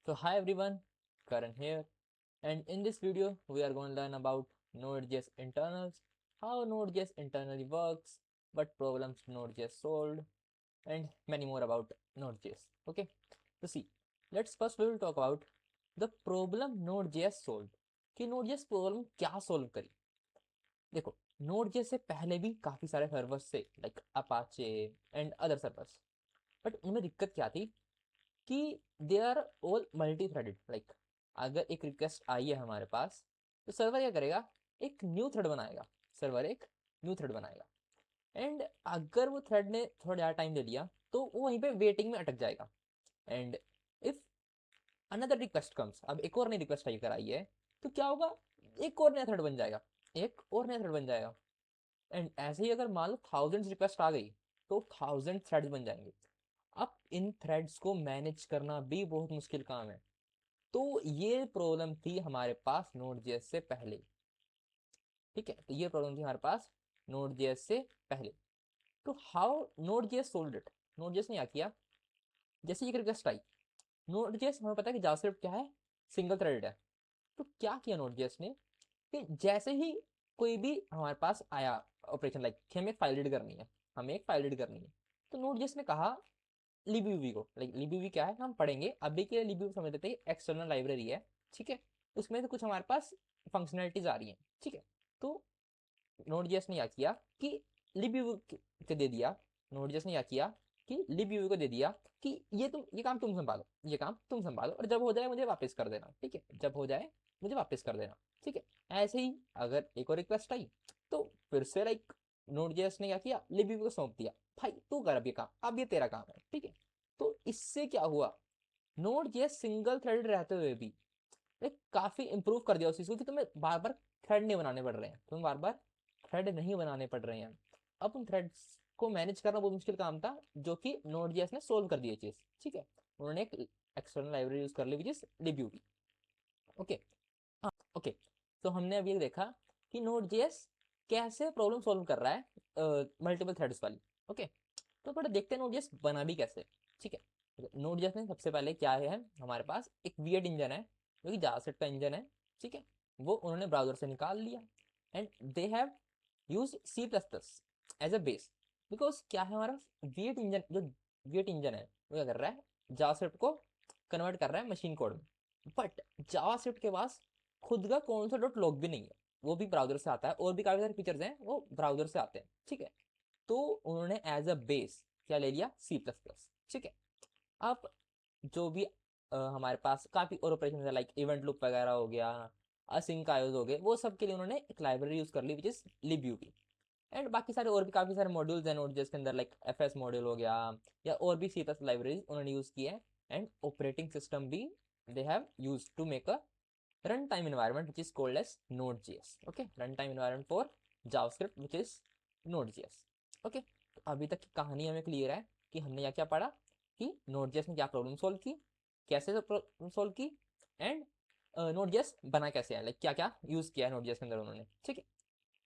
So hi everyone, Karan here, and in this video we are going to learn about Node.js internals, how Node.js internally works, what problems Node.js solved, and many more about Node.js. Okay, so see, let's first we will talk about the problem Node.js solved. कि Node.js problem क्या solve करी. देखो, Node.js से पहले भी काफी सारे servers थे like Apache and other servers, but उनमें दिक्कत क्या थी कि they are all multi threaded. Like अगर एक रिक्वेस्ट आई है हमारे पास तो सर्वर क्या करेगा, एक न्यू थ्रेड बनाएगा. सर्वर एक न्यू थ्रेड बनाएगा एंड अगर वो थ्रेड ने थोड़ा ज़्यादा टाइम ले लिया तो वो वहीं पे वेटिंग में अटक जाएगा. And if another request comes, अब एक और नई रिक्वेस्ट आई कर आई है तो क्या होगा, एक और नया थ्रेड बन जाएगा, एक और नया थ्रेड बन जाएगा. एंड ऐसे ही अगर मान लो थाउजेंड्स रिक्वेस्ट आ गई तो थाउजेंड थ्रेड्स बन जाएंगे. अब इन थ्रेड्स को मैनेज करना भी बहुत मुश्किल काम है. तो ये प्रॉब्लम थी हमारे पास Node.js से पहले. ठीक है, तो ये प्रॉब्लम थी हमारे पास Node.js से पहले. तो how Node.js solve it. Node.js ने क्या किया, जैसे एक रिक्वेस्ट आई, Node.js हमें पता है कि जावास्क्रिप्ट क्या है, सिंगल थ्रेडेड है. तो क्या किया Node.js ने कि जैसे ही कोई भी हमारे पास आया ऑपरेशन, लाइक कि हमें एक फाइल रीड करनी है, हमें एक फाइल रीड करनी है, तो Node.js ने कहा लिब्यूवी को, लाइक लिब्यूवी क्या है हम पढ़ेंगे, अभी के लिए लिब्यूवी समझ लेते हैं एक्सटर्नल लाइब्रेरी है. ठीक है, उसमें से कुछ हमारे पास फंक्शनलिटीज आ रही हैं. ठीक है, तो Node.js ने क्या किया कि लिब्यूवी को दे दिया. Node.js ने क्या किया कि लिब्यूवी को दे दिया कि ये काम तुम संभालो, ये काम तुम संभालो, और जब हो जाए मुझे वापस कर देना. ठीक है, जब हो जाए मुझे वापस कर देना. ठीक है, ऐसे ही अगर एक और रिक्वेस्ट आई तो फिर से लाइक Node.js ने क्या किया, लिब्यूवी को सौंप दिया, भाई तू कर अब ये काम, अब ये तेरा काम है. ठीक है, तो इससे क्या हुआ, Node.js सिंगल थ्रेडेड रहते हुए भी एक काफी इंप्रूव कर दिया उस चीज को कि तुम्हें बार बार थ्रेड नहीं बनाने पड़ रहे हैं, तुम्हें बार बार थ्रेड नहीं बनाने पड़ रहे हैं. अब उन थ्रेड्स को मैनेज करना बहुत मुश्किल काम था, जो कि Node.js ने सोल्व कर दिया चीज. ठीक है, उन्होंने एक एक्सटर्नल लाइब्रेरी यूज कर ली विच इज लिब्यूवी. ओके, हाँ ओके. तो हमने अभी देखा कि Node.js कैसे प्रॉब्लम सोल्व कर रहा है मल्टीपल थ्रेड्स वाली. ओके, तो बड़ा देखते हैं Node.js बना भी कैसे. ठीक है, Node.js में सबसे पहले क्या है, हमारे पास एक V8 इंजन है जो कि जावास्क्रिप्ट का इंजन है. ठीक है, वो उन्होंने ब्राउजर से निकाल लिया and they have use C plus plus as a base. Because क्या है, हमारा V8 इंजन, जो V8 इंजन है वो क्या कर रहा है, जावास्क्रिप्ट को कन्वर्ट कर रहा है मशीन कोड में. बट जावास्क्रिप्ट के पास खुद का कौन सा डॉट लॉग भी नहीं है, वो भी ब्राउजर से आता है, और भी काफी सारे फीचर्स हैं वो ब्राउजर से आते हैं. ठीक है, तो उन्होंने एज अ बेस क्या ले लिया, सी प्लस प्लस. ठीक है, अब जो भी हमारे पास काफी और ऑपरेशन है लाइक इवेंट लूप वगैरह हो गया, असिंक आयोज हो गए, वो सब के लिए उन्होंने एक लाइब्रेरी यूज कर ली विच इज लिब्यूवी. एंड बाकी सारे और भी काफी सारे मॉड्यूल्स हैं Node.js के अंदर, लाइक एफ मॉड्यूल हो गया या और भी सी प्लस लाइब्रेरीज उन्होंने यूज की है. एंड ऑपरेटिंग सिस्टम भी they have use to make a run time environment which is called as Node.js. Okay, run time environment for JavaScript which is Node.js. Okay, तो अभी तक की कहानी हमें क्लियर है कि हमने क्या क्या पढ़ा, कि Node.js ने क्या प्रॉब्लम सोल्व की, कैसे प्रॉब्लम सोल्व की, एंड Node.js बना कैसे है, लाइक क्या क्या यूज किया है Node.js के अंदर उन्होंने. ठीक है,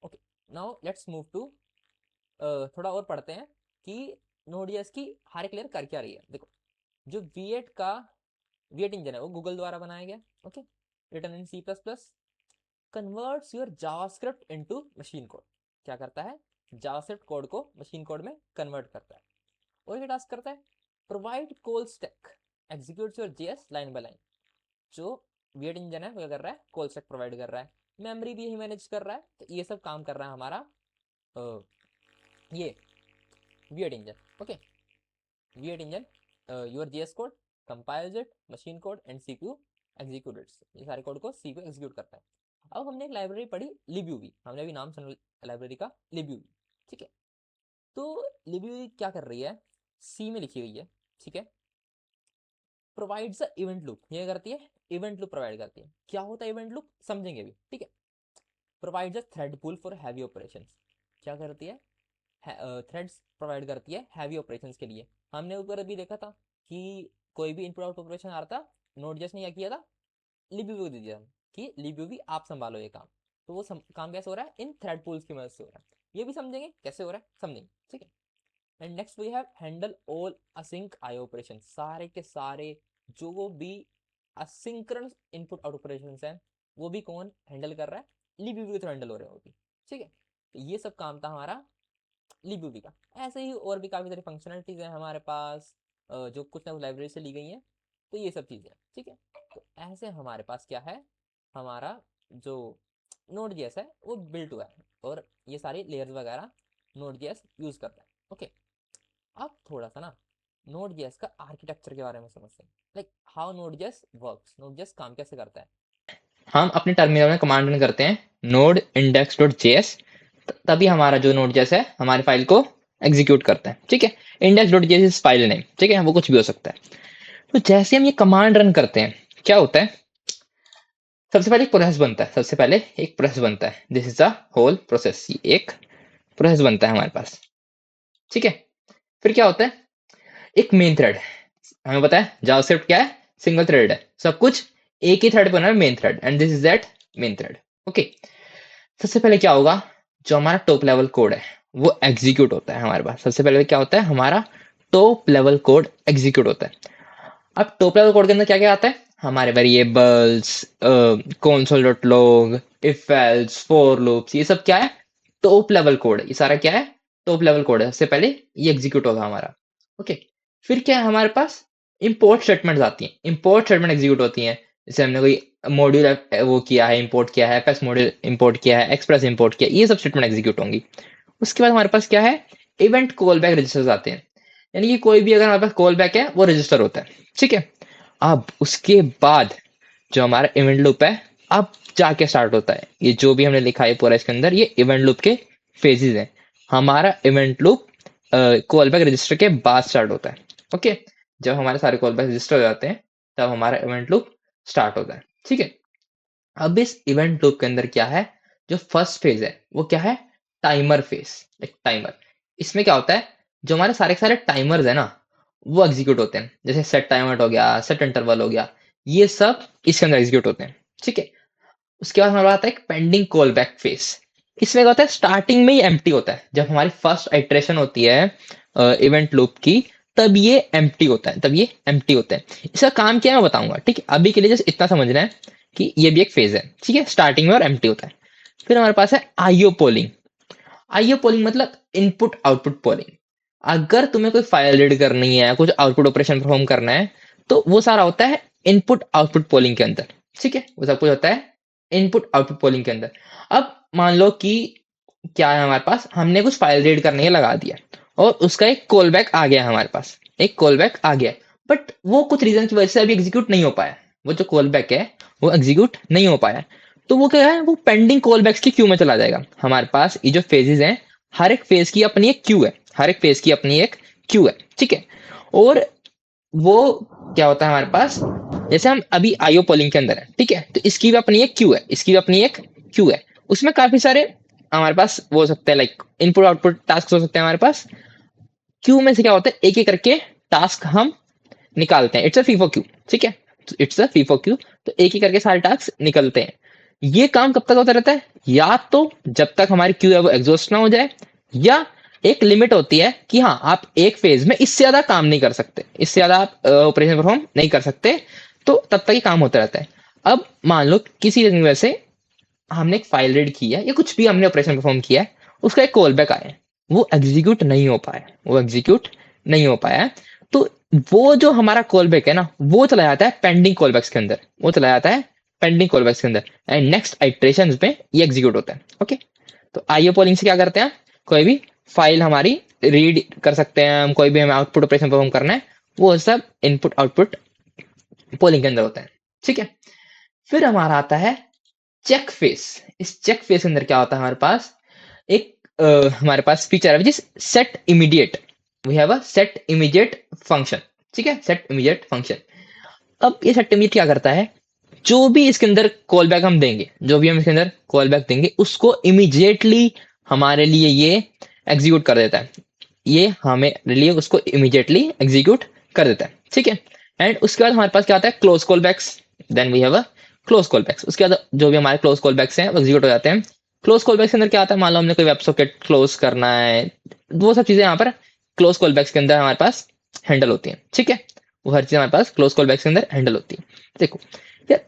okay. Now let's move to, थोड़ा और पढ़ते हैं कि Node.js की हर एक लेयर कर क्या रही है. देखो, जो V8 का V8 इंजन है वो गूगल द्वारा बनाया गया. Okay, written in C plus plus, converts your JavaScript into machine code. क्या करता है, जावास्क्रिप्ट कोड को मशीन कोड में कन्वर्ट करता है. और क्या टास्क करता है, provide call stack executes your JS line by line. जो V8 इंजन है वो क्या कर रहा है, कॉल स्टैक प्रोवाइड कर रहा है, मेमोरी भी यही मैनेज कर रहा है. तो ये सब काम कर रहा है हमारा ये V8 engine. Okay, V8 engine your JS code compiles it, machine code and CPU executes, ये सारे कोड को सीपीयू एग्जीक्यूट करता है. अब हमने एक लाइब्रेरी पढ़ी लिब्यूवी, हमने अभी नाम सुना लाइब्रेरी का, लिब्यूवी. ठीक है, तो लिब्यूवी क्या कर रही है, सी में लिखी हुई है. ठीक है, प्रोवाइड्स अ इवेंट लूप, ये करती है इवेंट लूप प्रोवाइड करती है. क्या होता है इवेंट लूप, समझेंगे अभी. ठीक है, provides a thread pool for heavy operations. क्या करती है, थ्रेड्स प्रोवाइड करती है हैवी ऑपरेशंस के लिए. हमने ऊपर अभी देखा था कि कोई भी इनपुट आउटपुट ऑपरेशन आ रहा था, Node.js ने क्या किया था, लिब्यूवी को दे दिया कि लिब्यूवी आप संभालो ये काम. तो वो काम कैसे हो रहा है, इन थ्रेड पूल्स की मदद से हो रहा है. ये भी समझेंगे कैसे हो रहा है, समझेंगे. ठीक है, and next we have handle all async I operation. सारे के सारे जो भी असिंक्रोनस इनपुट आउटपुट ऑपरेशंस हैं, वो भी कौन हैंडल कर रहा है, libviewty के थ्रू हैंडल हो रहे हैं वो भी, ठीक है। तो ये सब काम था हमारा libviewty का। ऐसे ही और भी काफ़ी सारी फंक्शनलिटीज़ हैं हमारे पास, जो कुछ ना कुछ लाइब्रेरी से ली गई हैं। तो ये सब चीज़ें, ठीक है। तो ऐसे हमारे पास क्या है, हमारा जो नोड जेएस है वो बिल्ट हुआ है, और ये सारी लेयर्स वगैरह नोड जेएस यूज़ करता है, ओके। अब थोड़ा सा ना नोड जेएस का आर्किटेक्चर के बारे में समझते हैं, like how node JS works, node JS काम कैसे करता है। हम अपने टर्मिनल में कमांड रन करते हैं नोड इंडेक्स डॉट जेएस, तभी हमारा जो नोड जेएस है हमारी फाइल को एग्जीक्यूट करता है, ठीक है। Index dot JS is file name, ठीक है, वो कुछ भी हो सकता है। तो जैसे हम ये कमांड रन करते हैं क्या होता है, सबसे पहले एक प्रोसेस बनता है, सबसे पहले एक प्रोसेस बनता है, this is the whole process, एक प्रोसेस बनता है हमारे पास, ठीक है। फिर क्या होता है, एक मेन थ्रेड, हमें पता है जावास्क्रिप्ट क्या है, सिंगल थ्रेड है, सब कुछ एक ही थ्रेड बना है, main thread, and this is that main thread, okay. सबसे पहले क्या होगा, जो हमारा टॉप लेवल कोड है वो एग्जीक्यूट होता है हमारे पास। सबसे पहले क्या होता है, हमारा टॉप लेवल कोड एग्जीक्यूट होता है। अब टॉप लेवल कोड के अंदर क्या क्या आता है, हमारे variables, console dot log, if else, for loops, ये सब क्या है, टॉप लेवल कोड है, ये सारा क्या है, टॉप लेवल कोड है। सबसे पहले ये एग्जीक्यूट होगा हमारा, ओके। फिर क्या है हमारे पास, इंपोर्ट स्टेटमेंट्स आती हैं, इंपोर्ट स्टेटमेंट एग्जीक्यूट होती हैं। जैसे हमने कोई मॉड्यूल वो किया है, इंपोर्ट किया है, एफएस मॉड्यूल इंपोर्ट किया है, एक्सप्रेस इंपोर्ट किया, ये सब स्टेटमेंट एग्जीक्यूट होंगी। उसके बाद हमारे पास क्या है, इवेंट कॉल बैक रजिस्टर्स आते हैं, यानी कि कोई भी अगर हमारे पास कॉल बैक है वो रजिस्टर होता है, ठीक है। अब उसके बाद जो हमारा इवेंट लूप है अब जाके स्टार्ट होता है, ये जो भी हमने लिखा है पूरा इसके अंदर, ये इवेंट लूप के फेजेस हैं। हमारा event loop call back register के बाद स्टार्ट होता है, ओके। जब हमारे सारे कॉल बैक रजिस्टर हो जाते हैं तब हमारा इवेंट लूप स्टार्ट होता है, ठीक है। अब इस इवेंट लूप के अंदर क्या है, जो फर्स्ट फेज है वो क्या है, टाइमर फेज, एक टाइमर। इसमें क्या होता है, जो हमारे सारे के सारे टाइमर्स है ना वो एग्जीक्यूट होते हैं, जैसे सेट टाइमर हो गया, सेट इंटरवल हो गया, ये सब इसके अंदर एग्जीक्यूट होते हैं, ठीक है। उसके बाद हमारे पास आता है एक पेंडिंग कॉल बैक फेज। इसमें क्या होता है, स्टार्टिंग में ही एम्प्टी होता है, जब हमारी फर्स्ट आइट्रेशन होती है इवेंट लूप की, तब ये एम्प्टी होता है, तब ये एम्प्टी होता है। इसका काम क्या है मैं बताऊंगा, ठीक है। अभी के लिए जस्ट इतना समझना है कि ये भी एक फेज है, ठीक है, स्टार्टिंग में और एम्प्टी होता है। फिर हमारे पास है आईओ पोलिंग। आईओ पोलिंग मतलब इनपुट आउटपुट पोलिंग। अगर तुम्हें कोई फाइल रीड करनी है, कुछ आउटपुट ऑपरेशन परफॉर्म करना है, तो वो सारा होता है इनपुट आउटपुट पोलिंग के अंदर, ठीक है, वो सब कुछ होता है इनपुट आउटपुट पोलिंग के अंदर। अब मान लो कि क्या है हमारे पास, हमने कुछ फाइल रीड करने के लगा दिया और उसका एक कॉल बैक आ गया हमारे पास, एक कॉल बैक आ गया, बट वो कुछ रीजन की वजह से अभी एग्जीक्यूट नहीं हो पाया, वो जो कॉल बैक है वो एग्जीक्यूट नहीं हो पाया। तो वो क्या है, वो पेंडिंग कॉल बैक्स की क्यू में चला जाएगा। हमारे पास ये जो फेजेस हैं, हर एक फेज की अपनी एक क्यू है, हर एक फेज की अपनी एक क्यू है, ठीक है। और वो क्या होता है हमारे पास, जैसे हम अभी आईओ पोलिंग के अंदर है, ठीक है, तो इसकी भी अपनी एक क्यू है, इसकी भी अपनी एक क्यू है। उसमें काफी सारे हमारे पास वो हो सकते हैं, लाइक इनपुट आउटपुट टास्क हो सकते हैं हमारे पास। क्यू में से क्या होता है, एक एक करके टास्क हम निकालते हैं, इट्स अ फीफो क्यू, ठीक है, इट्स अ फीफो क्यू। तो एक एक करके सारे टास्क निकलते हैं। ये काम कब तक होता रहता है, या तो जब तक हमारी क्यू है वो एग्जॉस्ट ना हो जाए, या एक लिमिट होती है कि हाँ आप एक फेज में इससे ज्यादा काम नहीं कर सकते, इससे ज्यादा आप ऑपरेशन परफॉर्म नहीं कर सकते, तो तब तक ये काम होता रहता है। अब मान लो किसी रीजन की वजह से हमने एक फाइल रीड की है या कुछ भी हमने ऑपरेशन परफॉर्म किया है, उसका एक कॉल बैक आया है, वो एग्जीक्यूट नहीं हो पाया, वो एग्जीक्यूट नहीं हो पाया है। तो वो जो हमारा कॉल बैक है ना, वो चला जाता है पेंडिंग कॉल बैक्स के अंदर, वो चला जाता है पेंडिंग कॉल बैक्स के अंदर, एंड नेक्स्ट आइट्रेशन में ये एग्जीक्यूट होता है, ओके। तो आईओ पोलिंग से क्या करते हैं, कोई भी फाइल हमारी रीड कर सकते हैं हम, कोई भी हमें आउटपुट ऑपरेशन परफॉर्म करना है, वो सब इनपुट आउटपुट पोलिंग के अंदर होता है, ठीक है। फिर हमारा आता है चेक फेस। इस चेक फेस के अंदर क्या होता है हमारे पास, एक हमारे पास फीचर है which is set immediate. We have a set immediate function, ठीक है, सेट इमीडिएट फंक्शन। अब ये सेट इमीडिएट क्या करता है, जो भी इसके अंदर कॉल बैक हम देंगे, जो भी हम इसके अंदर कॉल बैक देंगे, उसको इमीडिएटली हमारे लिए ये एग्जीक्यूट कर देता है, ये हमें लिए उसको इमीडिएटली एग्जीक्यूट कर देता है, ठीक है। एंड उसके बाद हमारे पास क्या आता है, close callbacks, then we have a close callbacks. उसके बाद जो भी हमारे क्लोज कॉल बैक्स हैं वो एग्जीक्यूट हो जाते हैं। क्लोज कॉल बैक्स के अंदर क्या आता है, मान लो हमने कोई वेब सॉकेट क्लोज करना है, वो सब चीजें यहाँ पर क्लोज कॉल बैक्स के अंदर हमारे पास हैंडल होती हैं, ठीक है। वो हर चीज हमारे पास क्लोज कॉल बैक्स के अंदर हैंडल होती है। देखो यार,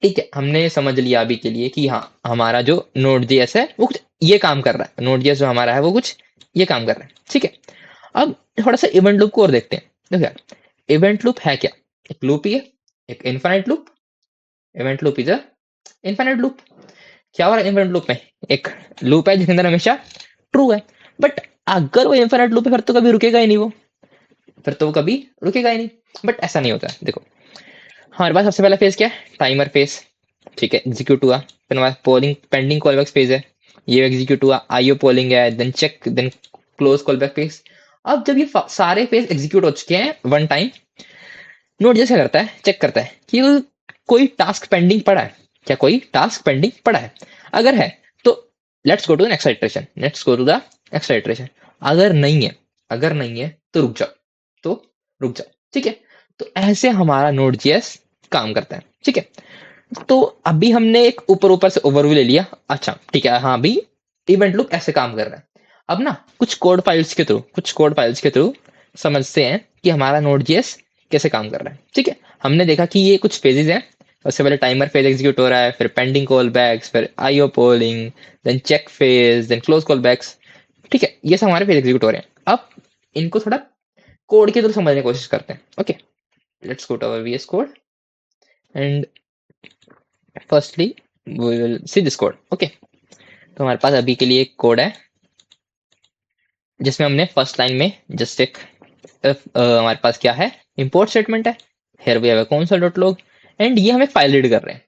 ठीक है, हमने समझ लिया अभी के लिए कि हाँ, हमारा जो नोड जेएस है वो कुछ ये काम कर रहा है, नोड जेएस जो हमारा है वो कुछ ये काम कर रहा है, ठीक है। अब थोड़ा सा इवेंट लूप को और देखते हैं। देखो यार, इवेंट लूप है क्या? एक लूप ही है, एक infinite loop. Event loop is a infinite loop. क्या हो रहा है इवेंट लूप में? एक लूप है जिसके अंदर हमेशा ट्रू है, बट अगर वो इनफाइनाइट लूप है फिर तो कभी रुकेगा ही नहीं वो, फिर तो वो कभी रुकेगा ही नहीं। बट ऐसा नहीं होता। देखो, हमारे पास सबसे पहला फेज क्या है? टाइमर फेज, ठीक है, एग्जीक्यूट हुआ। फिर हमारे पोलिंग पेंडिंग कॉलबैक फेज है, ये एग्जीक्यूट हुआ। आईओ पोलिंग है, then check, then close callback phase. अब जब ये सारे फेज एग्जीक्यूट हो चुके हैं वन टाइम, नोट जैसे करता है, चेक करता है कि कोई टास्क पेंडिंग पड़ा है क्या, कोई टास्क पेंडिंग पड़ा है। अगर है तो let's go to the next iteration, let's go to the next iteration. अगर नहीं है, अगर नहीं है तो रुक जाओ, तो रुक जाओ, ठीक है। तो ऐसे हमारा नोड जेएस काम करता है, ठीक है। तो अभी हमने एक ऊपर ऊपर से ओवरव्यू ले लिया। अच्छा ठीक है, हाँ, अभी इवेंट लूप ऐसे काम कर रहा है। अब ना कुछ कोड फाइल्स के थ्रू, कुछ कोड फाइल्स के थ्रू समझते हैं कि हमारा नोड जेएस कैसे काम कर रहा है, ठीक है। हमने देखा कि ये कुछ फेजेस हैं। सबसे पहले टाइमर फेज एग्जीक्यूट हो रहा है, फिर पेंडिंग कॉल बैक्स, फिर IO polling, then check phase, then close callbacks, ठीक है। ये सब हमारे फेज एग्जीक्यूट हो रहे हैं। अब इनको थोड़ा कोड के थ्रू समझने की कोशिश करते हैं। Okay, let's go to our VS code and firstly we will see this code. Okay, तो हमारे पास अभी के लिए एक कोड है जिसमें हमने फर्स्ट लाइन में जस्ट एक हमारे पास क्या है, इंपोर्ट स्टेटमेंट है। Here we have a console dot log and ये हमें फाइल रीड कर रहे हैं,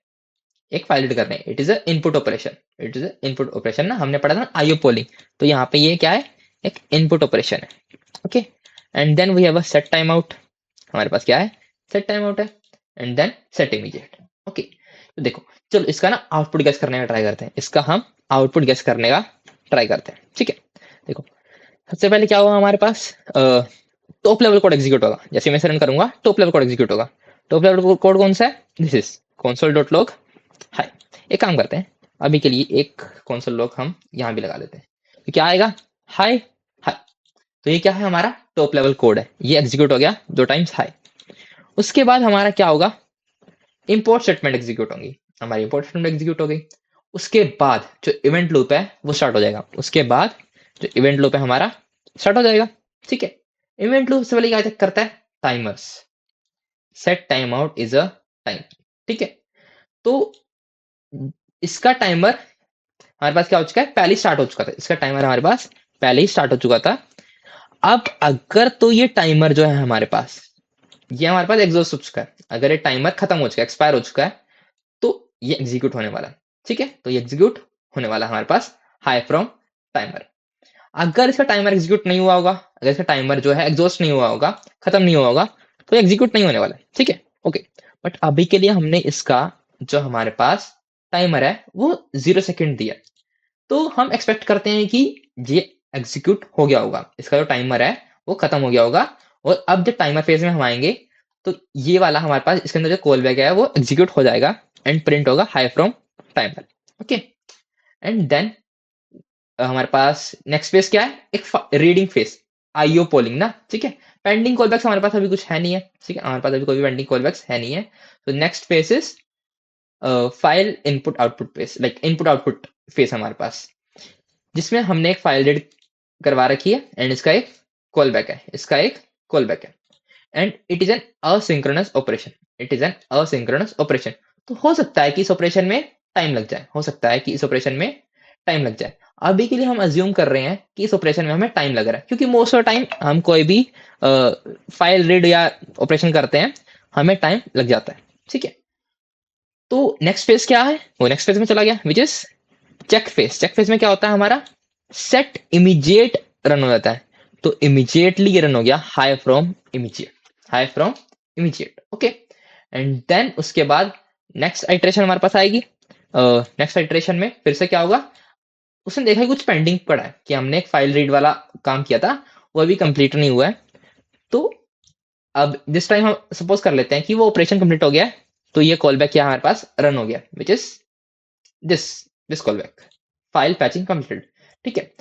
एक फाइल रीड कर रहे हैं। It is a input operation, it is a input operation ना, हमने पढ़ा था आईओ पोलिंग। तो यहाँ पे ये क्या है, एक इनपुट ऑपरेशन है। Okay, and then we have a set time out. हमारे पास क्या है, सेट टाइम आउट है, and then set immediate. Okay, तो देखो, चलो इसका ना आउटपुट गेस करने का ट्राई करते हैं, इसका हम आउटपुट गेस करने का ट्राई करते हैं, ठीक है। देखो, सबसे पहले क्या होगा हमारे पास, टॉप लेवल कोड एग्जीक्यूट होगा। जैसे मैं रन करूंगा टॉप लेवल कोड एग्जीक्यूट होगा। टॉप लेवल कोड कौन सा है? This is console dot log हाय। एक काम करते हैं, अभी के लिए एक console log हम यहाँ भी लगा देते हैं। तो क्या आएगा, हाय हाय। तो ये क्या है, हमारा टॉप लेवल कोड है, ये एग्जीक्यूट हो गया दो टाइम्स हाय। उसके बाद हमारा क्या होगा, इंपोर्ट स्टेटमेंट एग्जीक्यूट होंगी। हमारी इंपोर्ट स्टेटमेंट एग्जीक्यूट हो गई। उसके बाद जो इवेंट लूप है वो स्टार्ट हो जाएगा। उसके बाद जो इवेंट लूप है हमारा स्टार्ट हो जाएगा, ठीक है। इवेंट लूप से पहले क्या चेक करता है, timers. Set time out is a time, ठीक है। तो इसका टाइमर हमारे पास क्या हो चुका है, पहले ही स्टार्ट हो चुका था। इसका टाइमर हमारे पास पहले ही स्टार्ट हो चुका था। अब अगर तो ये टाइमर जो है हमारे पास, ये हमारे पास एग्जॉस्ट हो चुका है, अगर ये टाइमर खत्म हो चुका है, एक्सपायर हो चुका है, तो ये एग्जीक्यूट होने वाला है, ठीक है। तो ये एग्जीक्यूट होने वाला है हमारे पास हाई फ्रॉम टाइमर। अगर इसका टाइमर एग्जीक्यूट नहीं हुआ होगा, अगर इसका टाइमर जो है एग्जॉस्ट नहीं हुआ होगा, खत्म नहीं हुआ होगा, तो एग्जीक्यूट नहीं होने वाला है, ठीक है। ओके, बट अभी के लिए हमने इसका जो हमारे पास टाइमर है वो 0 सेकेंड दिया, तो हम एक्सपेक्ट करते हैं कि ये एग्जीक्यूट हो गया होगा, इसका जो टाइमर है वो खत्म हो गया होगा। और अब जब टाइमर फेज में हम आएंगे तो ये वाला हमारे पास इसके अंदर जो कॉल बैक है वो एग्जीक्यूट हो जाएगा एंड प्रिंट होगा hi from timer. Okay, and then हमारे पास नेक्स्ट फेज क्या है, एक रीडिंग फेज, आईओ पोलिंग ना, ठीक है। पेंडिंग कॉलबैक्स हमारे पास अभी कुछ है नहीं है, ठीक है, हमारे पास अभी कोई भी पेंडिंग कॉलबैक्स है नहीं है। तो next phase is file input output phase, like input output phase हमारे पास, जिसमें हमने एक फाइल रीड करवा रखी है एंड इसका एक कॉल बैक है, इसका एक कॉल बैक है, and it is an asynchronous operation, it is an asynchronous operation. तो हो सकता है कि इस ऑपरेशन में टाइम लग जाए, हो सकता है कि इस ऑपरेशन में टाइम लग जाए। अभी के लिए हम अज्यूम कर रहे हैं कि इस ऑपरेशन में हमें टाइम लग रहा है, क्योंकि मोस्ट ऑफ टाइम हम कोई भी फाइल रीड या ऑपरेशन करते हैं हमें टाइम लग जाता है, ठीक है। तो नेक्स्ट फेज क्या है, वो नेक्स्ट फेज में चला गया, which is check phase. Check phase में क्या होता है हमारा, सेट इमीडिएट रन हो जाता है। तो इमीडिएटली ये रन हो गया hi from immediate, hi from immediate. Okay, and then उसके बाद नेक्स्ट आइट्रेशन हमारे पास आएगी। नेक्स्ट आइट्रेशन में फिर से क्या होगा, उसने देखा कि कुछ पेंडिंग पड़ा है, कि हमने एक फाइल रीड वाला काम किया था वो अभी कंप्लीट नहीं हुआ है। तो अब दिस टाइम हम सपोज कर लेते हैं कि वो ऑपरेशन कंप्लीट हो गया है, तो ये कॉल बैक क्या हमारे पास रन हो गया, which is this this callback, file patching completed, ठीक है।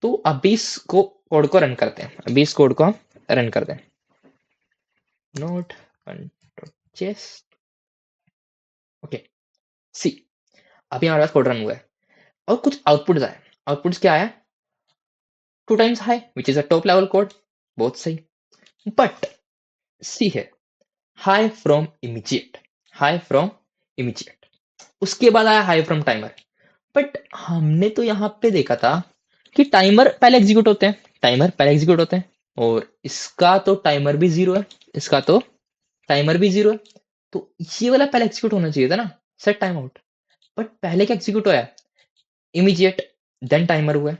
तो अभी इस कोड को रन करते हैं, अभी इस कोड को हम रन करते हैं। node1.js। ओके, सी अभी हमारे पास कोड रन हुआ है और कुछ आउटपुट्स आए। आउटपुट्स क्या आया? 2 times high which is a top level code, बहुत सही। बट सी है hi from immediate, high from immediate, उसके बाद आया हाई फ्रॉम टाइमर। बट हमने तो यहाँ पे देखा था कि टाइमर पहले एग्जीक्यूट होते हैं, टाइमर पहले एग्जीक्यूट होते हैं, और इसका तो टाइमर भी 0 है, इसका तो टाइमर भी 0 है, तो ये वाला पहले एग्जीक्यूट होना चाहिए था ना, सेट टाइम आउट। बट पहले क्या एग्जीक्यूट हुआ है? इमीडिएट, देन टाइमर हुआ है।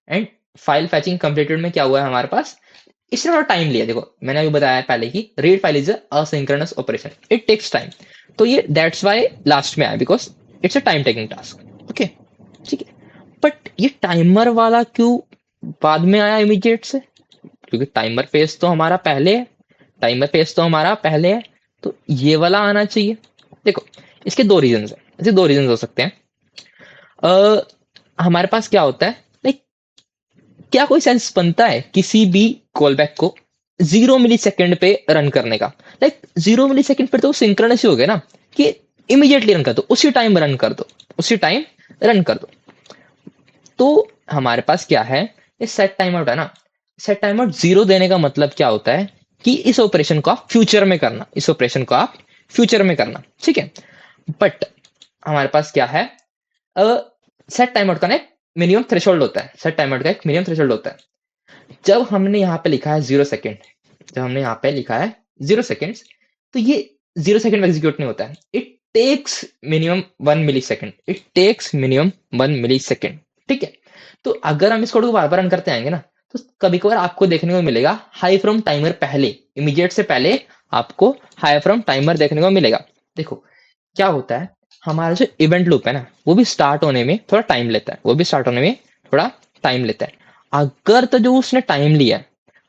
एंड फाइल फैचिंग कंप्लीटेड में क्या हुआ है हमारे पास? इसने थोड़ा टाइम लिया। देखो मैंने अभी बताया पहले कि read file is asynchronous operation, it takes time, तो ये दैट्स वाई लास्ट में आया, because it's a time taking task. Okay, ठीक है। बट ये टाइमर वाला क्यों बाद में आया इमीडिएट से? क्योंकि टाइमर फेज तो हमारा पहले है, टाइमर फेज तो हमारा पहले है, तो ये वाला आना चाहिए। देखो इसके दो रीजन है, ऐसे दो रीजन हो सकते हैं। हमारे पास क्या होता है, लाइक क्या कोई सेंस बनता है किसी भी कॉल बैक को 0 मिली सेकेंड पे रन करने का? लाइक 0 मिली सेकेंड पे तो सिंक्रोनस ही हो गया ना, कि इमीडिएटली रन कर दो, उसी टाइम रन कर दो, उसी टाइम रन कर दो। तो हमारे पास क्या है, ये सेट टाइम आउट है ना, सेट टाइम आउट 0 देने का मतलब क्या होता है कि इस ऑपरेशन को आप फ्यूचर में करना, इस ऑपरेशन को आप फ्यूचर में करना, ठीक है। बट हमारे पास क्या है, सेट टाइम आउट का ना एक मिनिमम थ्रेशोल्ड होता है, सेट टाइम आउट का एक मिनिमम थ्रेशोल्ड होता है। जब हमने यहाँ पे लिखा है 0 सेकेंड, जब हमने यहाँ पे लिखा है 0 सेकेंड, तो ये 0 सेकेंड में एग्जीक्यूट नहीं होता है, it takes minimum 1 millisecond, it takes minimum 1 millisecond, ठीक है। तो अगर हम इस कोड को बार बार रन करते आएंगे ना, तो कभी कभार आपको देखने को मिलेगा हाई फ्रॉम टाइमर पहले, इमीडिएट से पहले आपको हाई फ्रॉम टाइमर देखने को मिलेगा। देखो क्या होता है, हमारा जो इवेंट लूप है ना, वो भी स्टार्ट होने में थोड़ा टाइम लेता है, वो भी स्टार्ट होने में थोड़ा टाइम लेता है। अगर तो जो उसने टाइम लिया है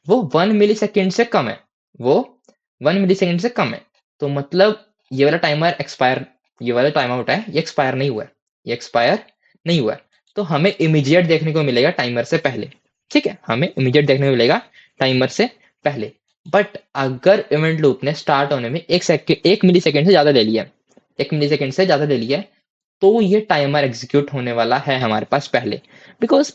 वो 1 मिली सेकेंड से कम है, वो 1 मिली सेकेंड से कम है, तो मतलब ये वाला टाइमर एक्सपायर, ये वाला टाइम आउट है, ये एक्सपायर नहीं हुआ है, ये एक्सपायर नहीं हुआ है। तो हमें इमीडिएट देखने को मिलेगा टाइमर से पहले, ठीक है, हमें इमीडिएट देखने को मिलेगा टाइमर से पहले। बट अगर इवेंट लूप ने स्टार्ट होने में 1 मिली सेकेंड से ज्यादा ले लिया, 1 मिली सेकेंड से ज्यादा ले लिया, तो ये टाइमर एग्जीक्यूट होने वाला है हमारे पास पहले। बिकॉज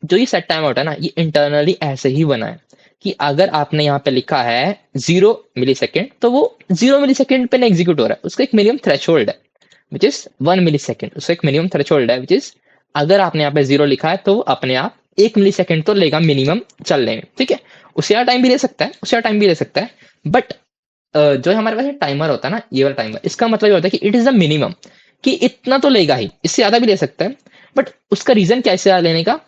जो ये सेट टाइम आउट है ना, ये इंटरनली ऐसे ही बना है कि अगर आपने यहाँ पे लिखा है 0 मिली सेकेंड, तो वो 0 मिली सेकेंड पे नहीं एग्जीक्यूट हो रहा है, उसका एक मिनिमम थ्रेशोल्ड है विच इज 1 मिली सेकेंड, उसका एक मिनिमम थ्रेशोल्ड है विच इज, अगर आपने यहाँ पे 0 लिखा है तो वो अपने आप 1 मिली सेकेंड तो लेगा मिनिमम चलने में, ठीक है। उससे ज्यादा टाइम भी ले सकता है, उससे ज्यादा टाइम भी ले सकता है। बट जो हमारे पास टाइमर होता है ना, ये वाला टाइमर, इसका मतलब ये होता है कि इट इज द मिनिमम, कि इतना तो लेगा ही, इससे ज्यादा भी ले सकता है। बट उसका रीजन क्या है इससे ज्यादा लेने का,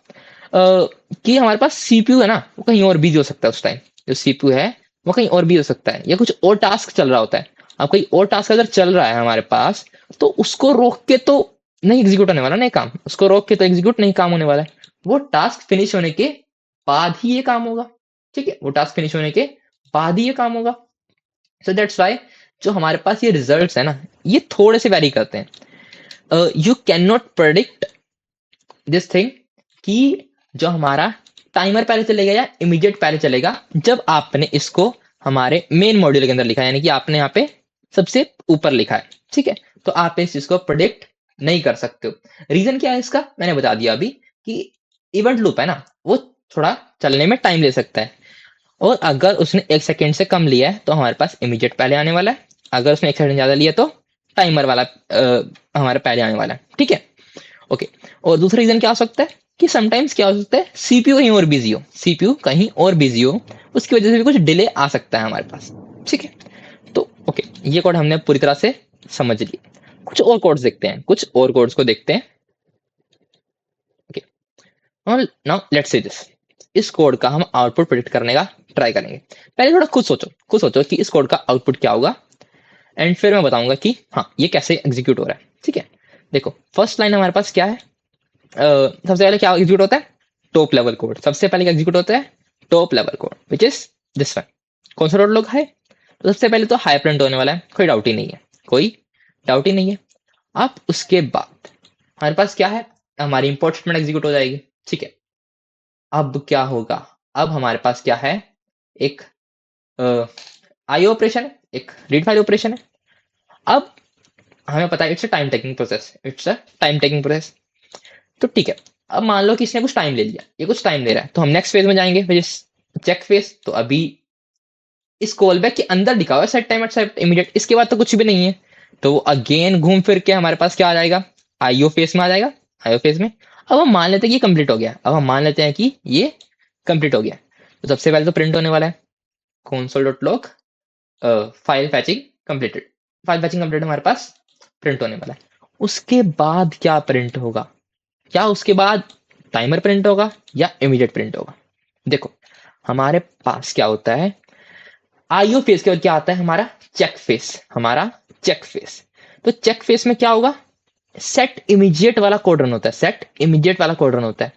कि हमारे पास सीपीयू है ना, वो कहीं और बिजी हो सकता है उस टाइम, जो सीपीयू है वो कहीं और भी हो सकता है, या कुछ और टास्क चल रहा होता है। अब कोई और टास्क अगर चल रहा है हमारे पास, तो उसको रोक के तो नहीं एग्जीक्यूट होने वाला ना ये काम, उसको रोक के तो एग्जीक्यूट नहीं काम होने वाला है, वो टास्क फिनिश होने के बाद ही ये काम होगा, ठीक है, वो टास्क फिनिश होने के बाद ही ये काम होगा। सो दैट्स वाई जो हमारे पास ये रिजल्ट्स है ना, ये थोड़े से वेरी करते हैं। You can not predict this thing कि जो हमारा टाइमर पहले चलेगा या इमीडिएट पहले चलेगा, जब आपने इसको हमारे मेन मॉड्यूल के अंदर लिखा है, यानी कि आपने यहाँ पे सबसे ऊपर लिखा है, ठीक है, तो आप इस चीज को प्रोडिक्ट नहीं कर सकते हो। रीजन क्या है इसका, मैंने बता दिया अभी, कि इवेंट लूप है ना, वो थोड़ा चलने में टाइम ले सकता है, और अगर उसने 1 सेकेंड से कम लिया है तो हमारे पास इमीडिएट पहले आने वाला है, अगर उसने 1 सेकेंड ज्यादा लिया तो टाइमर वाला हमारे पहले आने वाला है, ठीक है। ओके, और दूसरा रीजन क्या हो सकता है कि समटाइम्स क्या हो सकता है, सीपीयू कहीं और बिजी हो, सीपीयू कहीं और बिजी हो, उसकी वजह से भी कुछ डिले आ सकता है हमारे पास, ठीक है। तो ओके, ये कोड हमने पूरी तरह से समझ लिया। कुछ और कोड्स देखते हैं, कुछ और कोड्स को देखते हैं। Okay, now let's see this, इस कोड का हम आउटपुट प्रिडिक्ट करने का ट्राई करेंगे। पहले थोड़ा खुद सोचो कि इस कोड का आउटपुट क्या होगा, एंड फिर मैं बताऊंगा कि हाँ ये कैसे एग्जीक्यूट हो रहा है, ठीक है। देखो फर्स्ट लाइन हमारे पास क्या है, सबसे पहले क्या एग्जीक्यूट होता है, टॉप लेवल कोड, सबसे पहले क्या एग्जीक्यूट होता है, top level code which is this one. कौन सा लोग है, तो सबसे पहले तो हाई प्रिंट होने वाला है, कोई डाउट ही नहीं है, कोई डाउट ही नहीं है। अब उसके बाद हमारे पास क्या है, हमारी इंपोर्ट स्टेटमेंट एग्जीक्यूट हो जाएगी, ठीक है। अब क्या होगा, अब हमारे पास क्या है, एक आईओ ऑपरेशन है, एक रीड फाइल ऑपरेशन है। अब हमें पता है it's a time taking process, it's a time taking process. तो ठीक है, अब मान लो कि इसने कुछ टाइम ले लिया, ये कुछ टाइम ले रहा है, तो हम नेक्स्ट फेज में जाएंगे, विच इज चेक फेज। तो अभी इस कॉल बैक के अंदर लिखा हुआ है set time at set immediate, इसके बाद तो कुछ भी नहीं है। तो वो अगेन घूम फिर के हमारे पास क्या आ जाएगा, आईओ फेज में आ जाएगा, आईओ फेज में। अब हम मान लेते हैं कि ये कंप्लीट हो गया, अब हम मान लेते हैं कि ये कंप्लीट हो गया। तो सबसे पहले तो प्रिंट होने वाला है console dot log file फैचिंग completed, file फैचिंग complete हमारे पास प्रिंट होने वाला है। उसके बाद क्या प्रिंट होगा, क्या उसके बाद टाइमर प्रिंट होगा या इमीडिएट प्रिंट होगा? देखो हमारे पास क्या होता है, आईओ फेस के बाद क्या आता है हमारा चेक फेस, हमारा चेक फेस। तो चेक फेस में क्या होगा, सेट इमीडिएट वाला कोड रन होता है, सेट इमीडिएट वाला कोड रन होता है।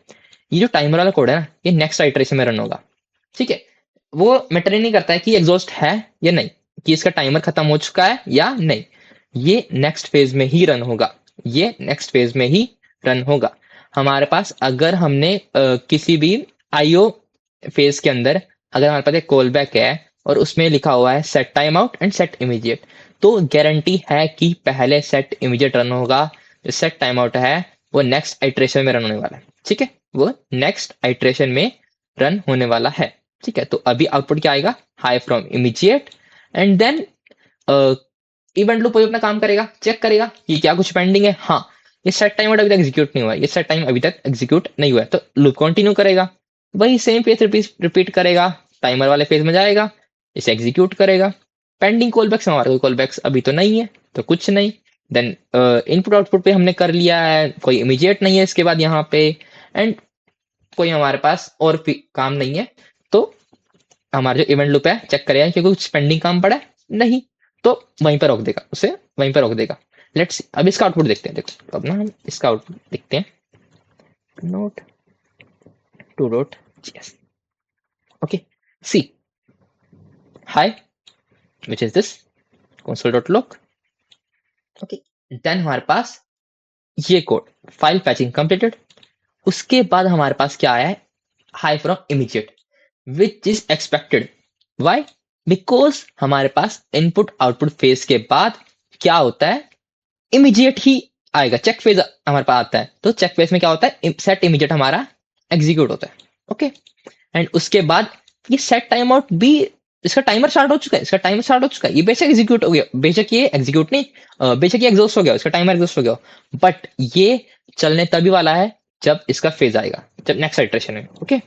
ये जो टाइमर वाला कोड है ना, ये नेक्स्ट आइटरेशन में रन होगा। ठीक है, वो मैटर ही नहीं करता है कि एग्जॉस्ट है या नहीं, कि इसका टाइमर खत्म हो चुका है या नहीं, ये नेक्स्ट फेज में ही रन होगा, ये नेक्स्ट फेज में ही रन होगा। हमारे पास अगर हमने किसी भी आईओ फेज के अंदर अगर हमारे पास एक कॉल बैक है और उसमें लिखा हुआ है set time out and set immediate, तो गारंटी है कि पहले सेट इमीडिएट रन होगा, जो सेट टाइम आउट है वो नेक्स्ट आइट्रेशन में रन होने वाला है। ठीक है, वो नेक्स्ट आइट्रेशन में रन होने वाला है। ठीक है, तो अभी आउटपुट क्या आएगा, hi from immediate, and then event loop अपना काम करेगा, चेक करेगा कि क्या कुछ पेंडिंग है। हाँ, ये सेट टाइम अभी तक एग्जीक्यूट नहीं हुआ है, ये सेट टाइम अभी तक एग्जीक्यूट नहीं हुआ है, तो लूप कंटिन्यू करेगा, वही सेम फेज रिपीट करेगा, टाइमर वाले फेज में जाएगा, इसे एग्जीक्यूट करेगा। पेंडिंग कॉलबैक्स, हमारे कोई कॉलबैक्स अभी तो नहीं है, तो कुछ नहीं। देन इनपुट आउटपुट पे हमने कर लिया है, कोई इमीडिएट नहीं है इसके बाद यहाँ पे, एंड कोई हमारे पास और काम नहीं है। तो हमारा जो इवेंट लूप है चेक करेगा कि कुछ पेंडिंग काम पड़ा है, नहीं, तो वहीं पर रोक देगा, उसे वहीं पर रोक देगा। लेट्स अब इसका आउटपुट देखते हैं। देखो अब ना हम इसका आउटपुट देखते हैं, node two dot JS. Okay, see hi which is this console dot log. Okay, then हमारे पास ये कोड फाइल पैचिंग कंप्लीटेड। उसके बाद हमारे पास क्या आया है, hi from immediate which is expected. Why, because हमारे पास इनपुट आउटपुट फेज के बाद क्या होता है, इमीडिएट ही आएगा, चेक फेज हमारे पास आता है। तो चेक फेज में क्या होता है, सेट इमीडिएट हमारा एग्जीक्यूट होता है। ओके, एंड उसके बाद ये सेट टाइम आउट भी, इसका टाइमर स्टार्ट हो चुका है, इसका टाइमर स्टार्ट हो चुका है, ये बेशक एग्जीक्यूट हो गया, बेशक ये एग्जीक्यूट नहीं, बेशक ये एग्जॉस्ट हो गया, इसका टाइमर एग्जॉस्ट हो गया, बट ये चलने तभी वाला है जब इसका फेज आएगा, जब नेक्स्ट इटरेशन में। ओके,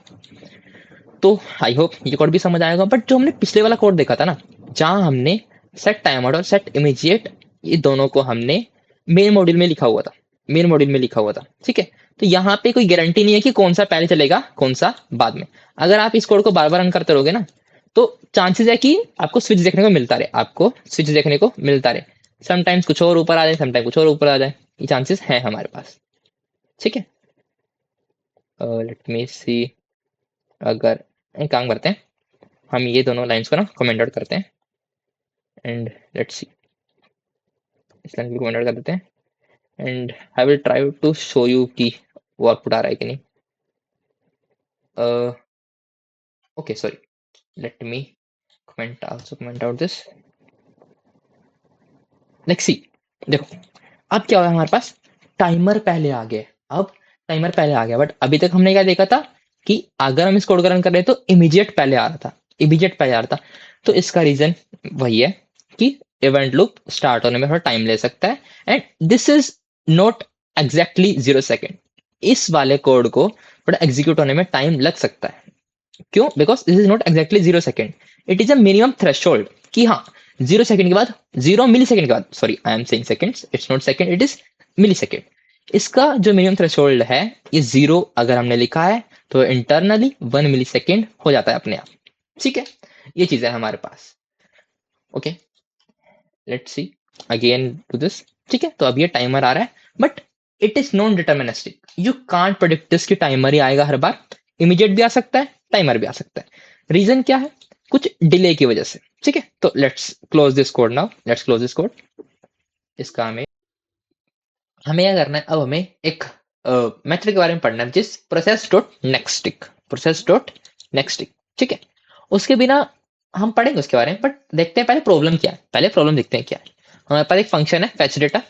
तो आई होप ये कोड भी समझ आएगा। बट जो हमने पिछले वाला कोड देखा था ना, जहां हमने सेट टाइम आउट और सेट इमीडिएट ये दोनों को हमने मेन मॉड्यूल में लिखा हुआ था, मेन मॉड्यूल में लिखा हुआ था। ठीक है, तो यहाँ पे कोई गारंटी नहीं है कि कौन सा पहले चलेगा कौन सा बाद में। अगर आप इस कोड को बार बार रन करते रहोगे ना, तो चांसेस है कि आपको स्विच देखने को मिलता रहे, आपको स्विच देखने को मिलता रहे, समटाइम्स कुछ और ऊपर आ जाए, समटाइम्स कुछ और ऊपर आ जाए, ये चांसेस है हमारे पास। ठीक है, लेट मी सी, अगर एक काम करते हैं, हम ये दोनों लाइंस को ना कमेंट आउट करते हैं, एंड लेट्स सी, इस लाइन को कमेंट आउट कर देते हैं, and I will try to show you कि वो आउटपुट आ रहा है कि नहीं। Okay sorry, let me comment also comment out this, let's see. देखो अब क्या हुआ हमारे पास, टाइमर पहले आ गया, अब टाइमर पहले आ गया, बट अभी तक हमने क्या देखा था कि अगर हम इस कोड को रन कर रहे हैं तो इमीडिएट पहले आ रहा था, इमीडिएट पहले आ रहा था। तो इसका रीजन वही है कि इवेंट लूप स्टार्ट होने में थोड़ा टाइम ले सकता है, and this is not exactly 0 second, इस वाले कोड को थोड़ा एग्जीक्यूट होने में टाइम लग सकता है। क्यों, because this is not exactly 0 second, it is a minimum threshold, कि हाँ 0 सेकेंड के बाद, 0 मिली सेकेंड के बाद, sorry I am saying seconds, it's not second, it is millisecond. इसका जो मिनिमम थ्रेशोल्ड है, ये 0 अगर हमने लिखा है तो इंटरनली 1 मिली सेकेंड हो जाता है अपने आप। ठीक है, ये चीज है हमारे पास। Okay, let's see again to this. ठीक है, तो अब ये टाइमर आ रहा है, but it is non deterministic, you can't predict this कि टाइमर ही आएगा हर बार, इमीडिएट भी आ सकता है, टाइमर भी आ सकता है। रीजन क्या है, कुछ डिले की वजह से। ठीक है, तो let's close this code now, let's close this code. इसका हमें हमें क्या करना है, अब हमें एक मेथड के बारे में पढ़ना है, जिस process dot next tick, process dot next tick. ठीक है, उसके बिना हम पढ़ेंगे उसके बारे में, बट देखते हैं पहले प्रॉब्लम क्या है। पहले प्रॉब्लम देखते हैं क्या है। हमारे पास एक फंक्शन है fetch data,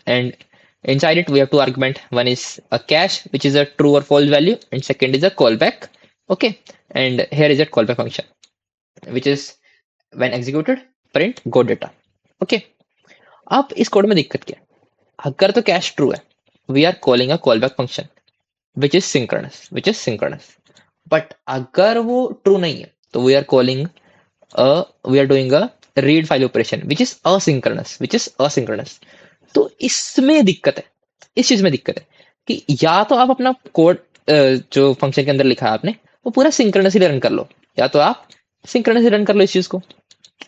and inside it we have two argument. One is a cache, which is a true or false value, and second is a callback. Okay, and here is a callback function, which is when executed print go data. Okay, अब इस code में दिक्कत क्या है? अगर तो cache true है, we are calling a callback function which is synchronous. But अगर वो ट्रू नहीं है, तो we are doing a read file operation which is asynchronous. तो इसमें दिक्कत है, इस चीज में दिक्कत है कि या तो आप अपना कोड जो फंक्शन के अंदर लिखा है आपने, वो पूरा सिंक्रोनसली रन कर लो, या तो आप सिंक्रोनसली रन कर लो इस चीज को,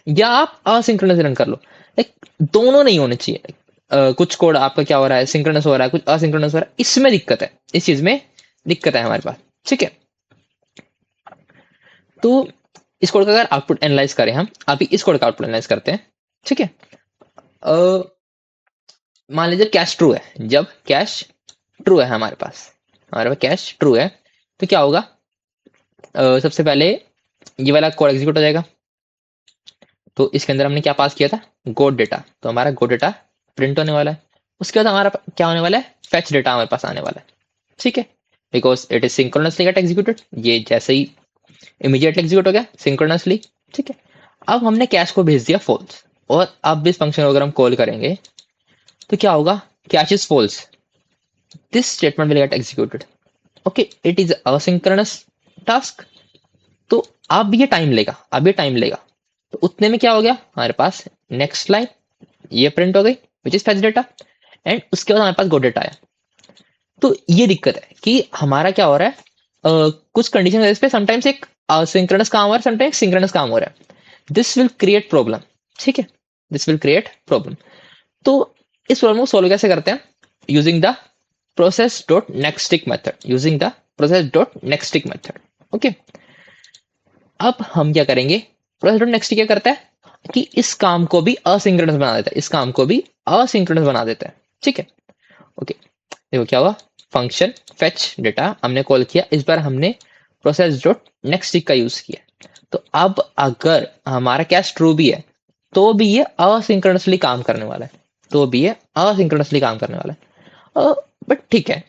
या आप असिंक्रोनस रन कर लो. लाइक दोनों नहीं होने चाहिए. कुछ कोड आपका क्या हो रहा है, सिंक्रोनस हो रहा है, कुछ असिंक्रोनस हो रहा है, इसमें दिक्कत है, इस चीज में दिक्कत है हमारे पास. ठीक है, तो इस कोड का अगर आउटपुट एनालाइज करें, हम अभी इस कोड का आउटपुट एनालाइज करते हैं. ठीक है, मान लीजिए कैश ट्रू है. जब कैश ट्रू है हमारे पास कैश ट्रू है, तो क्या होगा? सबसे पहले ये वाला कोड एग्जीक्यूट हो जाएगा. तो इसके अंदर हमने क्या पास किया था? गोट डेटा. तो हमारा गोट डेटा प्रिंट होने वाला है. उसके बाद हमारा क्या होने वाला है? फेच डेटा हमारे पास आने वाला है. ठीक है, because it is synchronously get executed. ये जैसे ही इमीडिएटली एग्जीक्यूट हो गया सिंक्रोनसली. ठीक है, अब हमने कैश को भेज दिया फॉल्स, और अब इस फंक्शन को अगर हम कॉल करेंगे तो क्या होगा? Cache is false, this statement will get executed. Okay, it is asynchronous task. तो अब ये टाइम लेगा, तो उतने में क्या हो गया हमारे पास? नेक्स्ट लाइन ये प्रिंट हो गई which is fetch data, and उसके बाद हमारे पास गो डेटा आया. तो ये दिक्कत है कि हमारा क्या हो रहा है, कुछ कंडीशन बेस पे समटाइम्स एक सिंक्रोनस काम हो रहा है, समटाइम्स सिंक्रोनस काम हो रहा है. This will create problem. ठीक है, दिस विल क्रिएट प्रॉब्लम. तो इस प्रॉब्लम को सोल्व कैसे करते हैं? Using the process.nextTick method. Okay, अब हम क्या करेंगे? process.next क्या करता है कि इस काम को भी असिंक्रोनस बना देता है, ठीक है, ओके. देखो क्या हुआ? फंक्शन फेच डेटा हमने कॉल किया, इस बार हमने प्रोसेस डॉट नेक्स्ट का यूज किया. तो अब अगर हमारा कैश ट्रू भी है, तो भी ये असिंक्रोनसली काम करने वाला है, बट ठीक है,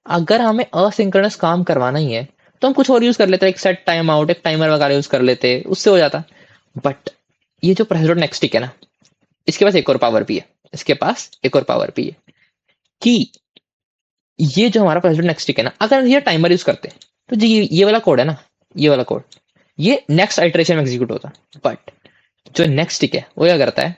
अगर हमें असिंक्रोनस काम करवाना ही है, तो हम कुछ और यूज कर लेते हैं. एक सेट टाइम आउट, एक टाइमर वगैरह यूज कर लेते, उससे हो जाता. बट ये जो प्रोसेस डॉट नेक्स्ट है ना, इसके पास एक और पावर भी है, कि ये जो हमारा प्रोसेस डॉट नेक्स्ट है ना, अगर ये टाइमर यूज करते हैं, तो जी ये वाला कोड है ना, ये नेक्स्ट आइटरेशन में एग्जीक्यूट होता. बट जो नेक्स्ट है वो क्या करता है?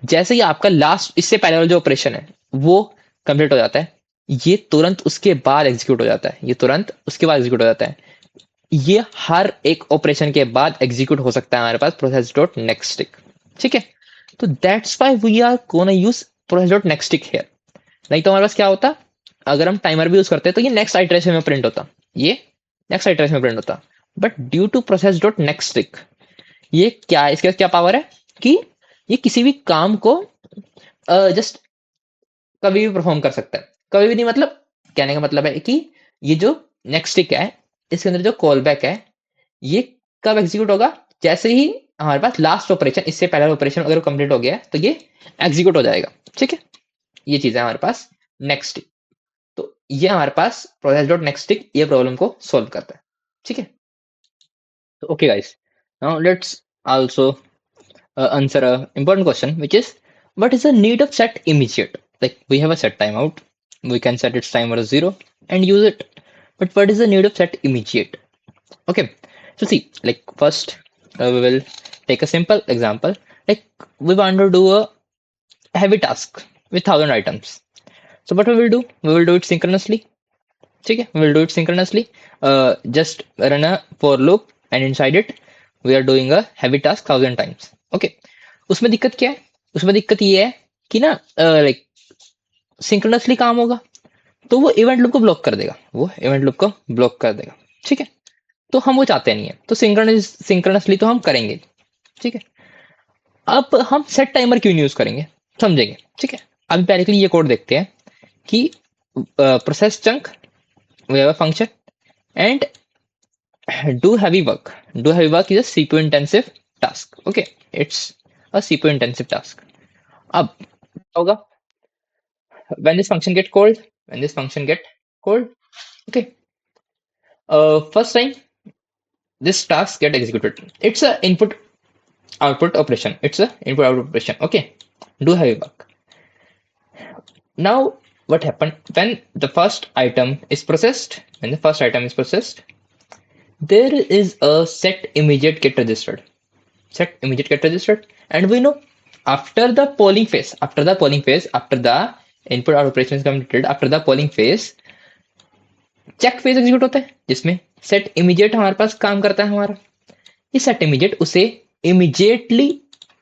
जैसे ही आपका लास्ट, इससे पहले वाला जो ऑपरेशन है वो कंप्लीट हो जाता है, ये तुरंत उसके बाद एग्जीक्यूट हो जाता है. ये हर एक ऑपरेशन के बाद एग्जीक्यूट हो सकता है हमारे पास प्रोसेस डॉट नेक्स्ट. ठीक है, तो that's why we are gonna use process dot next here. नहीं तो हमारे पास क्या होता? अगर हम टाइमर भी यूज करते तो ये नेक्स्ट आइटरेशन में प्रिंट होता. But due to process dot next, ये क्या है? इसके क्या पावर है कि ये किसी भी काम को जस्ट कभी भी परफॉर्म कर सकता है. कभी भी नहीं, मतलब कहने का मतलब है कि ये जो नेक्स्ट है, इसके अंदर जो कॉल बैक है, ये कब एग्जीक्यूट होगा? जैसे ही हमारे पास लास्ट ऑपरेशन, इससे पहला ऑपरेशन अगर कंप्लीट हो गया है, तो ये एग्जीक्यूट हो जाएगा. ठीक है, ये चीज है हमारे पास नेक्स्ट. तो ये हमारे पास प्रोसेस डॉट नेक्स्ट ये प्रॉब्लम को सॉल्व करता है. ठीक है, तो okay guys, now let's also answer a important question, which is, what is the need of set immediate? Like we have a set timeout, we can set its timer as 0 and use it, but what is the need of set immediate? Okay, so see, like first we will take a simple example. Like we want to do a heavy task with 1,000 items. So what we will do? We will do it synchronously. ठीक है, we will do it synchronously. Just run a for loop, and inside it we are doing a heavy task 1,000 times. Okay, उसमें दिक्कत क्या है? उसमें दिक्कत ये है कि ना, लाइक सिंक्रोनसली काम होगा, तो वो इवेंट लूप को ब्लॉक कर देगा. ठीक है, तो हम वो चाहते नहीं है, तो सिंक्रोनसली तो हम करेंगे. ठीक है, अब हम सेट टाइमर क्यों नहीं यूज करेंगे, समझेंगे. ठीक है, अभी पहले के लिए ये कोड देखते हैं कि process chunk, we have a function, and do heavy work is a CPU intensive task. Okay, it's a CPU intensive task. अब क्या होगा when this function get called? When this function get called, okay, first time this task get executed. It's a input output operation. It's a input output operation. Okay, do heavy work. Now what happened when the first item is processed? When the first item is processed, there is a set immediate get registered. Set immediate get registered, and we know after the polling phase, after the input out operation is completed, after the polling phase, check phase execute होता है जिसमें set immediate हमारे पास काम करता है हमारा। ये set immediate उसे इमीडिएटली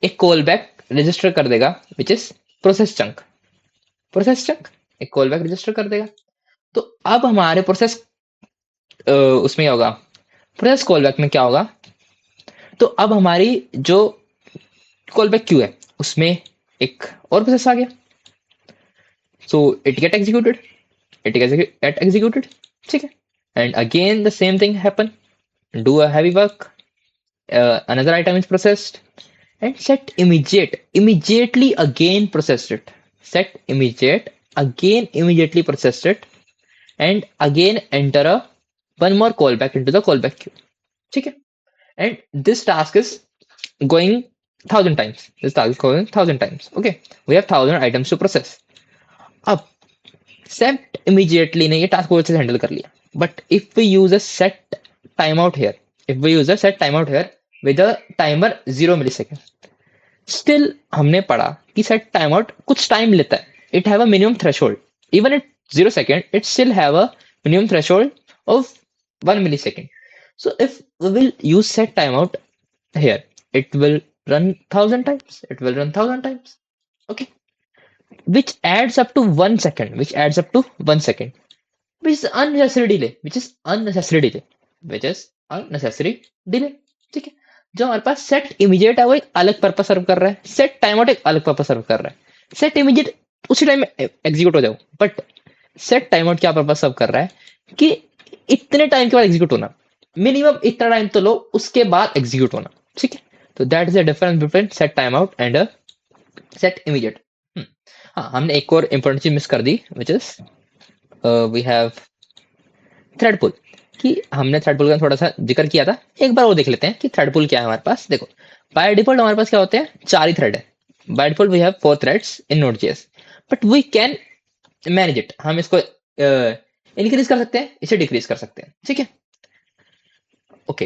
एक कॉल बैक रजिस्टर कर देगा which is process chunk. Process chunk एक कॉल बैक रजिस्टर कर देगा। तो अब हमारे प्रोसेस उसमें क्या होगा, प्रोसेस कॉल बैक में क्या होगा, तो अब हमारी जो कॉल बैक क्यू है उसमें एक और प्रोसेस आ गया, so it get executed, get executed, ठीक है, and again the same thing happen, do a heavy work, another item is processed, and set immediately again processed it, set immediate again immediately processed it, and again enter a one more callback into the callback queue, ठीक है, and this task is going 1000 times, this task is going 1000 times, okay, we have 1000 items to process। अब set immediately ने ये task को अच्छे से handle कर लिया, but if we use a set time out here, if we use a set time out here with a timer 0 millisecond, still हमने पढ़ा कि सेट टाइम आउट कुछ टाइम लेता है, it have a minimum threshold, even it 0 second it still have a minimum threshold of 1 millisecond. So if we will use set time out here, it will run 1000 times, it will run 1000 times, okay, which adds up to 1 second, which adds up to 1 second, which is unnecessary delay, which is unnecessary delay, which is unnecessary delay, ठीक है। जो हमारे पास set immediate है वो एक अलग purpose सर्व कर रहा है, सेट टाइम आउट एक अलग पर्पस सर्व कर रहा है। सेट इमीडिएट उसी टाइम में एग्जीक्यूट हो जाओ, बट सेट टाइम आउट क्या पर्पस सर्व कर रहा है कि इतने टाइम के बाद एग्जीक्यूट होना, मिनिमम इतना टाइम तो लो उसके बाद एग्जीक्यूट होना, ठीक है। तो that is the difference between set time out and set immediate. हाँ, हमने एक और इंपॉर्टेंट चीज मिस कर दी, which is we have thread pool, कि हमने थ्रेड पुल का थोड़ा सा जिक्र किया था, एक बार वो देख लेते हैं कि थ्रेड पुल क्या है हमारे पास। देखो बाय डिफॉल्ट हमारे पास क्या होते हैं, 4 ही थ्रेड है। By default we have 4 threads in Node.js, but we can manage it, हम इसको इंक्रीज कर सकते हैं, इसे डिक्रीज कर सकते हैं, ठीक है। ओके,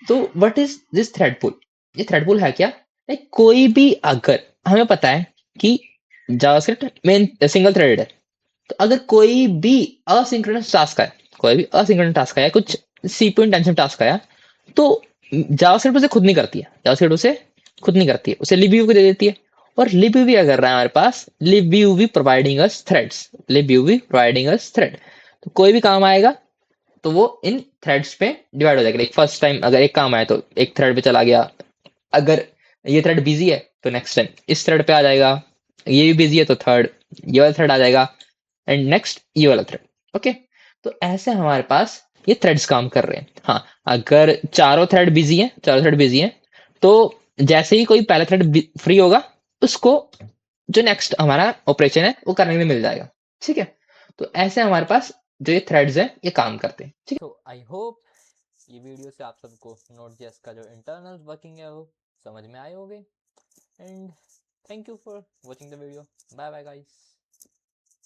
तो व्हाट इज दिस थ्रेड पुल? ये थ्रेड पुल है क्या, लाइक कोई भी, अगर हमें पता है कि जावास्क्रिप्ट मेन सिंगल थ्रेडेड है, तो अगर कोई भी असिंक्रोनस टास्क है, कोई भी असिंक्रोनस टास्क है, कुछ सीपीयू इंटेंसिव टास्क है, तो जावास्क्रिप्ट उसे खुद नहीं करती है, जावास्क्रिप्ट उसे खुद नहीं करती है, उसे लिब्यूवी को दे देती है। और लिब्यूवी क्या कर रहा है हमारे पास, libuv providing us threads, libuv providing us thread, तो कोई भी काम आएगा तो वो इन थ्रेड्स पे डिवाइड हो जाएगा। लाइक फर्स्ट टाइम अगर एक काम आया तो एक थ्रेड पे चला गया, अगर ये थ्रेड बिजी है तो नेक्स्ट टाइम इस थ्रेड पे आ जाएगा, ये भी बिजी है तो थर्ड ये वाला थ्रेड आ जाएगा, एंड नेक्स्ट ये वाला थ्रेड, ओके। तो ऐसे हमारे पास ये थ्रेड्स काम कर रहे हैं। हाँ, अगर चारों थ्रेड बिजी हैं, चारों थ्रेड बिजी हैं, तो जैसे ही कोई पहला थ्रेड फ्री होगा, उसको जो नेक्स्ट हमारा ऑपरेशन है वो करने में मिल जाएगा, ठीक है। तो ऐसे हमारे पास जो ये थ्रेड्स हैं ये काम करते हैं, ठीक है। तो आई होप ये वीडियो से आप सबको नोड.जेएस का जो इंटरनल वर्किंग है वो समझ में आए होंगे, and thank you for watching the video, bye bye guys.